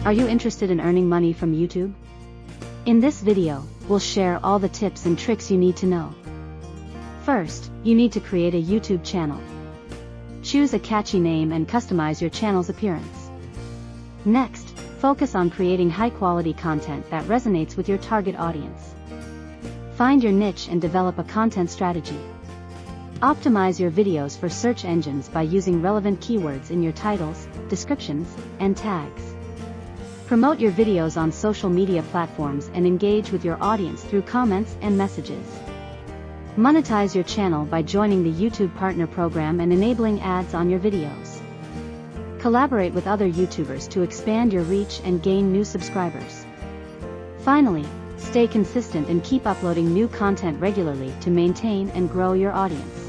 Are you interested in earning money from YouTube? In this video, we'll share all the tips and tricks you need to know. First, you need to create a YouTube channel. Choose a catchy name and customize your channel's appearance. Next, focus on creating high-quality content that resonates with your target audience. Find your niche and develop a content strategy. Optimize your videos for search engines by using relevant keywords in your titles, descriptions, and tags. Promote your videos on social media platforms and engage with your audience through comments and messages. Monetize your channel by joining the YouTube Partner Program and enabling ads on your videos. Collaborate with other YouTubers to expand your reach and gain new subscribers. Finally, stay consistent and keep uploading new content regularly to maintain and grow your audience.